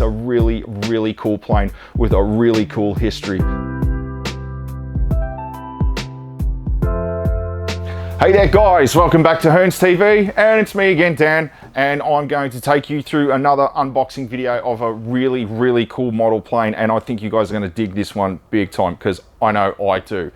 really, really cool plane with a really cool history. Hey there guys, welcome back to Hearns TV, and it's me again, Dan, and I'm going to take you through another unboxing video of a really, really cool model plane, and I think you guys are going to dig this one big time, because I know I do.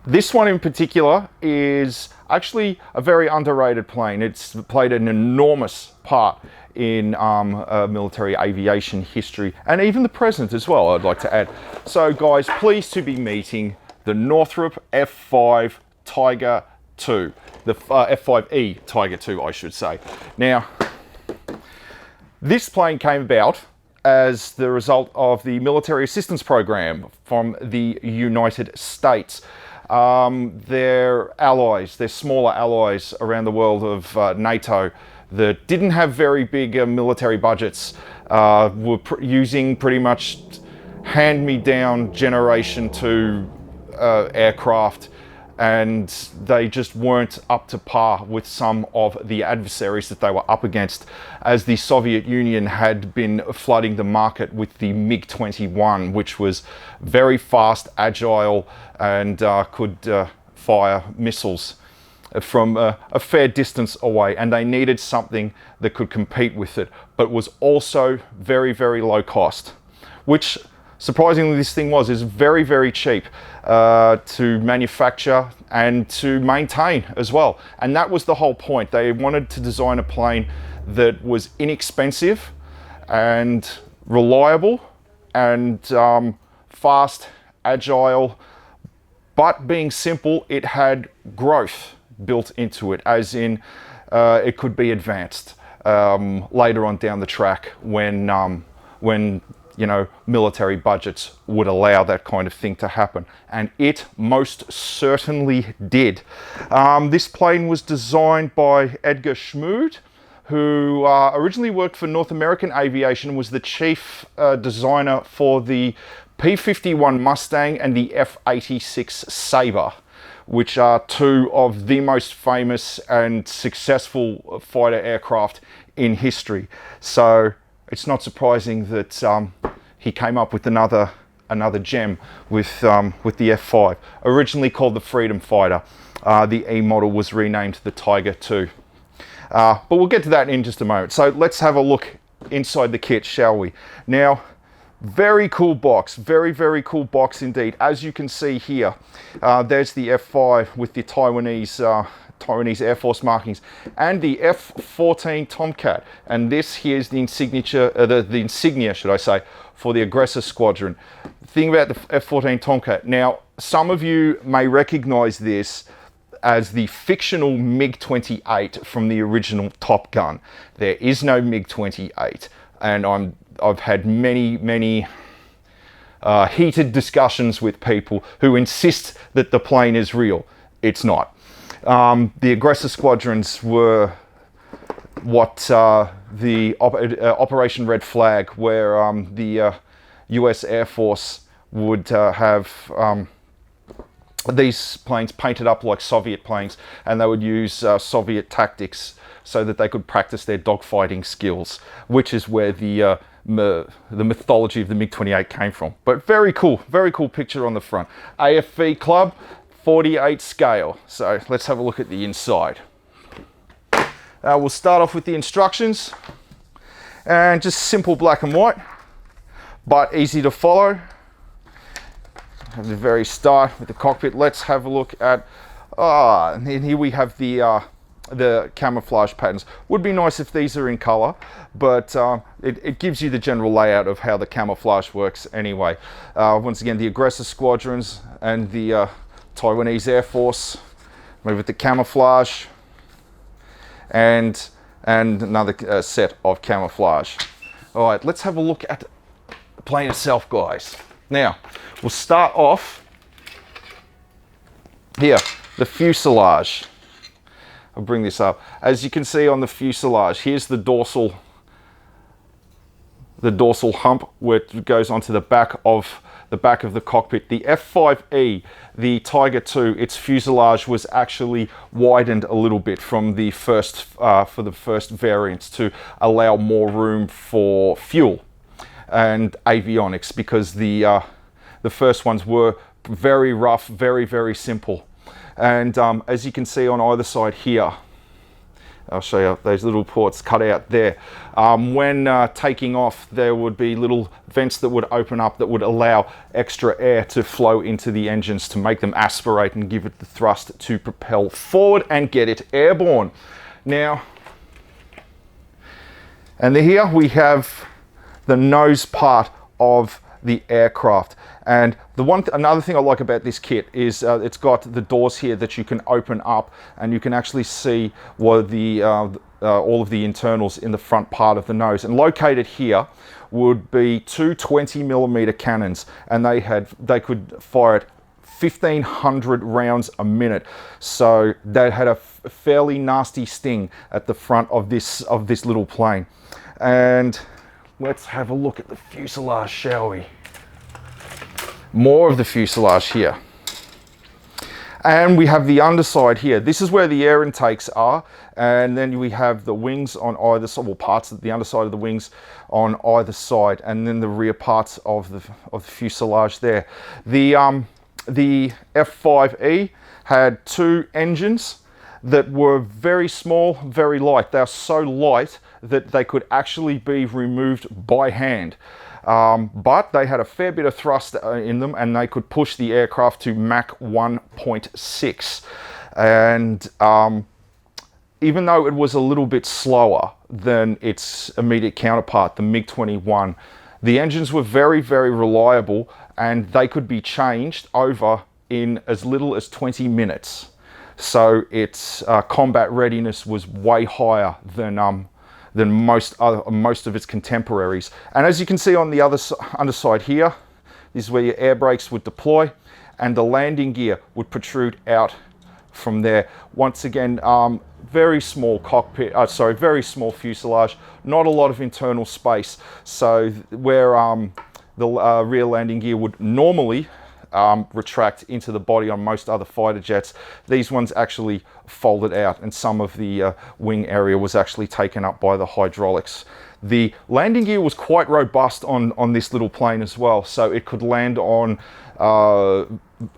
This one in particular is actually a very underrated plane. It's played an enormous part in military aviation history, and even the present as well, I'd like to add. So guys, pleased to be meeting the Northrop F-5 Tiger II, the F5E Tiger II, I should say. Now, this plane came about as the result of the military assistance program from the United States. Their allies, their smaller allies around the world of NATO that didn't have very big military budgets were using pretty much hand-me-down Generation 2 aircraft, and they just weren't up to par with some of the adversaries that they were up against, as the Soviet Union had been flooding the market with the MiG-21, which was very fast, agile, and could fire missiles from a fair distance away, and they needed something that could compete with it, but was also very, very low cost, which surprisingly this thing is very, very cheap to manufacture and to maintain as well. And that was the whole point. They wanted to design a plane that was inexpensive and reliable and fast, agile, but being simple, it had growth built into it, as in it could be advanced later on down the track when you know, military budgets would allow that kind of thing to happen. And it most certainly did. This plane was designed by Edgar Schmood, who originally worked for North American Aviation, was the chief designer for the P-51 Mustang and the F-86 Sabre, which are two of the most famous and successful fighter aircraft in history. So it's not surprising that he came up with another gem with the F-5, originally called the Freedom Fighter. The E model was renamed the Tiger II. But we'll get to that in just a moment. So let's have a look inside the kit, shall we? Now, very cool box, very, very cool box indeed. As you can see here, there's the F-5 with the Taiwanese Air Force markings, and the F-14 Tomcat, and this here's the insignia, should I say, for the aggressor squadron. The thing about the F-14 Tomcat, now some of you may recognize this as the fictional MiG-28 from the original Top Gun. There is no MiG-28, and I've had many heated discussions with people who insist that the plane is real. It's not. The aggressor squadrons were what the Operation Red Flag, where the US Air Force would have these planes painted up like Soviet planes, and they would use Soviet tactics so that they could practice their dogfighting skills, which is where the mythology of the MiG-28 came from. But very cool picture on the front. AFV Club, 48 scale. So let's have a look at the inside. We'll start off with the instructions, and just simple black and white, but easy to follow. At the very start with the cockpit, let's have a look at, and here we have the camouflage patterns. Would be nice if these are in color, but it gives you the general layout of how the camouflage works anyway. Once again, the aggressor squadrons and the Taiwanese Air Force, move with the camouflage, and another set of camouflage. All right, let's have a look at the plane itself, guys. Now, we'll start off here, the fuselage. I'll bring this up. As you can see on the fuselage, here's the dorsal the dorsal hump, which goes onto the back of the cockpit. The F5E, the Tiger II, its fuselage was actually widened a little bit from the first for the first variants to allow more room for fuel and avionics, because the first ones were very rough, very simple. And as you can see on either side here, I'll show you those little ports cut out there. When taking off, there would be little vents that would open up that would allow extra air to flow into the engines to make them aspirate and give it the thrust to propel forward and get it airborne. Now, and here we have the nose part of the aircraft. And another thing I like about this kit is it's got the doors here that you can open up, and you can actually see what all of the internals in the front part of the nose. And located here would be two 20mm cannons, and they could fire at 1,500 rounds a minute. So they had a fairly nasty sting at the front of this little plane. And let's have a look at the fuselage, shall we? More of the fuselage here. And we have the underside here. This is where the air intakes are. And then we have the wings on either side, well, parts of the underside of the wings on either side, and then the rear parts of the fuselage there. The F5E had two engines that were very small, very light. They are so light that they could actually be removed by hand. But they had a fair bit of thrust in them, and they could push the aircraft to Mach 1.6. And even though it was a little bit slower than its immediate counterpart, the MiG-21, the engines were very reliable, and they could be changed over in as little as 20 minutes. So its combat readiness was way higher than most of its contemporaries. And as you can see on the underside here, this is where your air brakes would deploy, and the landing gear would protrude out from there. Once again, very small cockpit, very small fuselage, not a lot of internal space. So where the rear landing gear would normally retract into the body on most other fighter jets, these ones actually folded out, and some of the wing area was actually taken up by the hydraulics. The landing gear was quite robust on this little plane as well, so it could land on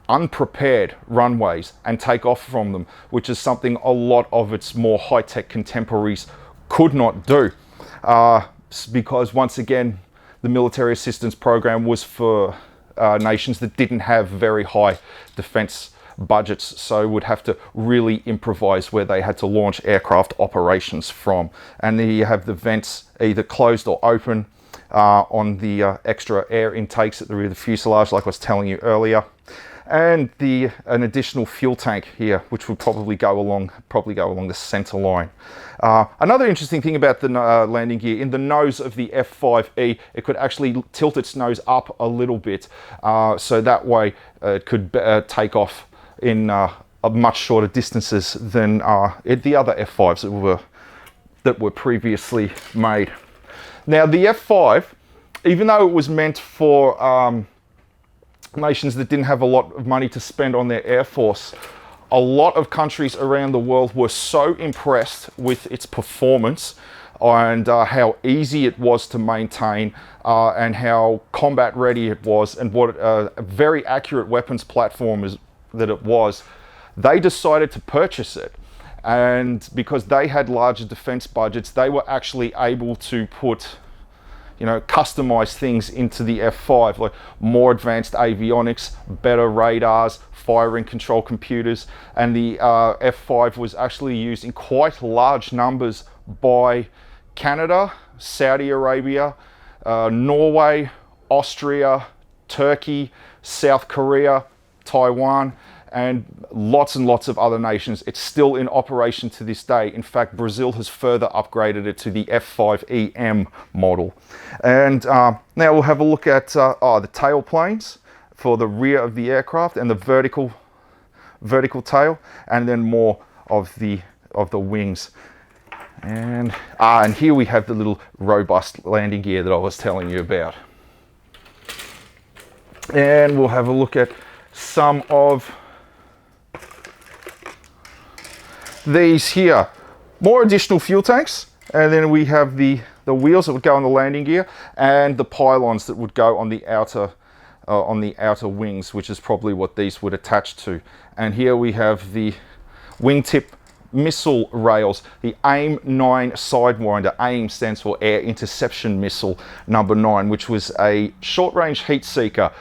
unprepared runways and take off from them, which is something a lot of its more high-tech contemporaries could not do, because once again, the military assistance program was for nations that didn't have very high defense budgets, so would have to really improvise where they had to launch aircraft operations from. And then you have the vents either closed or open on the extra air intakes at the rear of the fuselage, like I was telling you earlier. And an additional fuel tank here, which would probably go along the center line. Another interesting thing about the landing gear, in the nose of the F5E, it could actually tilt its nose up a little bit, so that way it could take off in much shorter distances than the other F5s that were previously made. Now the F5, even though it was meant for nations that didn't have a lot of money to spend on their air force, a lot of countries around the world were so impressed with its performance and how easy it was to maintain and how combat ready it was, and what a very accurate weapons platform that it was. They decided to purchase it, and because they had larger defense budgets, they were actually able to put customize things into the F5, like more advanced avionics, better radars, firing control computers. And the F5 was actually used in quite large numbers by Canada, Saudi Arabia, Norway, Austria, Turkey, South Korea, Taiwan, and lots of other nations. It's still in operation to this day. In fact, Brazil has further upgraded it to the F5EM model. And now we'll have a look at the tail planes for the rear of the aircraft, and the vertical tail, and then more of the wings. And here we have the little robust landing gear that I was telling you about. And we'll have a look at some of these here. More additional fuel tanks, and then we have the wheels that would go on the landing gear and the pylons that would go on the outer wings, which is probably what these would attach to. And here we have the wingtip missile rails, the AIM-9 Sidewinder. AIM stands for Air Interception Missile number 9, which was a short-range heat seeker.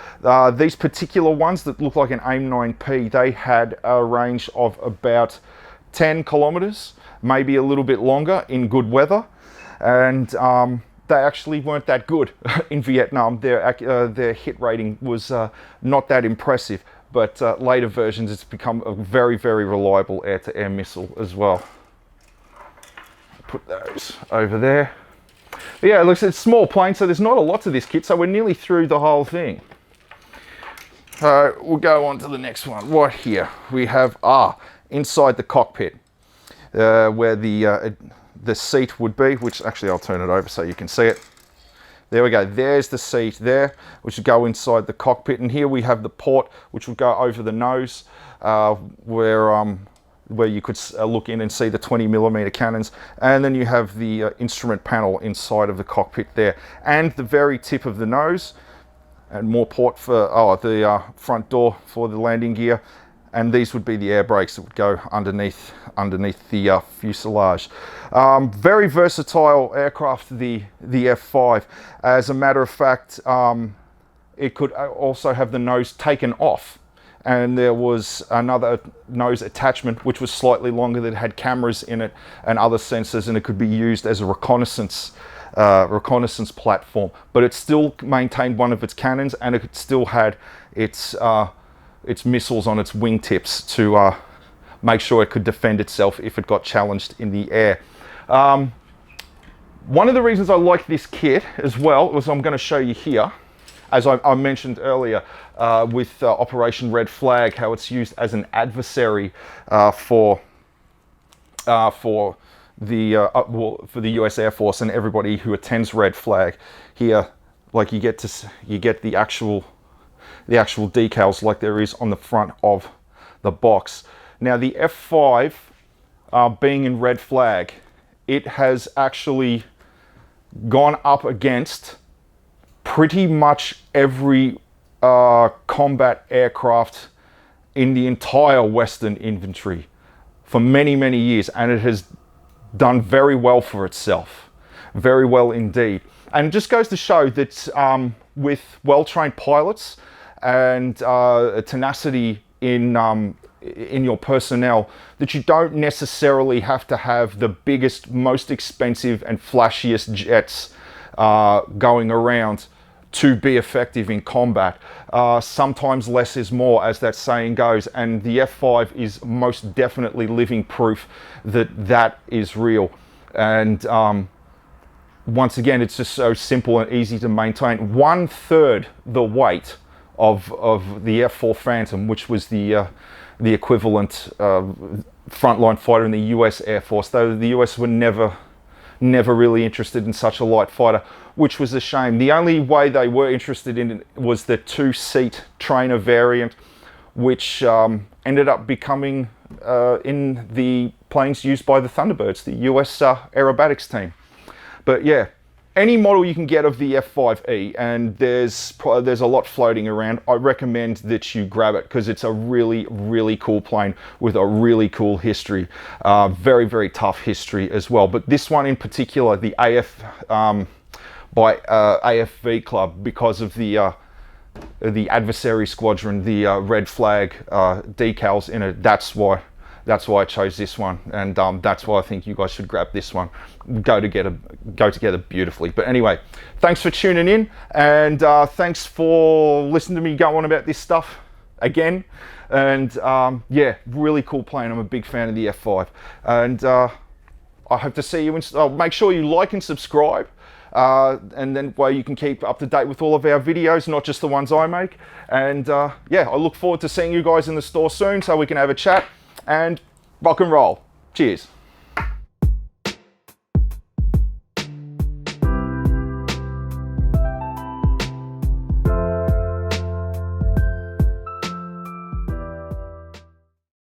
These particular ones that look like an AIM-9P, they had a range of about 10 kilometers, maybe a little bit longer in good weather, and they actually weren't that good in Vietnam. Their hit rating was not that impressive. But later versions, it's become a very, very reliable air-to-air missile as well. Put those over there. But yeah, it looks, it's a small plane, so there's not a lot to this kit, so we're nearly through the whole thing. We'll go on to the next one. Right here, we have, inside the cockpit, where the seat would be, which actually I'll turn it over so you can see it. There we go, there's the seat there, which would go inside the cockpit. And here we have the port, which would go over the nose, where you could look in and see the 20mm cannons. And then you have the instrument panel inside of the cockpit there. And the very tip of the nose, and more port for the front door for the landing gear. And these would be the air brakes that would go underneath the fuselage. Very versatile aircraft, the F-5. As a matter of fact, it could also have the nose taken off, and there was another nose attachment which was slightly longer that had cameras in it and other sensors, and it could be used as a reconnaissance platform. But it still maintained one of its cannons, and it still had its missiles on its wingtips to make sure it could defend itself if it got challenged in the air. One of the reasons I like this kit as well was I'm going to show you here, as I mentioned earlier with Operation Red Flag, how it's used as an adversary for the US Air Force and everybody who attends Red Flag. Here, like you get the actual decals like there is on the front of the box. Now the F5, being in Red Flag, it has actually gone up against pretty much every combat aircraft in the entire Western infantry for many, many years, and it has done very well for itself. Very well indeed. And it just goes to show that with well-trained pilots and tenacity in your personnel, that you don't necessarily have to have the biggest, most expensive and flashiest jets going around to be effective in combat. Sometimes less is more, as that saying goes, and the F5 is most definitely living proof that that is real. And once again, it's just so simple and easy to maintain. 1/3 the weight of the F4 Phantom, which was the equivalent frontline fighter in the US Air Force, though the US were never really interested in such a light fighter, which was a shame. The only way they were interested in it was the 2-seat trainer variant, which ended up becoming in the planes used by the Thunderbirds, the US aerobatics team. But yeah, any model you can get of the F5E, and there's a lot floating around, I recommend that you grab it because it's a really, really cool plane with a really cool history. Very, very tough history as well. But this one in particular, the by AFV Club, because of the adversary squadron, the red flag decals in it, that's why I chose this one, and that's why I think you guys should grab this one. Go together beautifully. But anyway, thanks for tuning in, and thanks for listening to me go on about this stuff again. And yeah, really cool plane. I'm a big fan of the F5, and I hope to see you. Make sure you like and subscribe, and then you can keep up to date with all of our videos, not just the ones I make. And yeah, I look forward to seeing you guys in the store soon so we can have a chat and rock and roll. Cheers.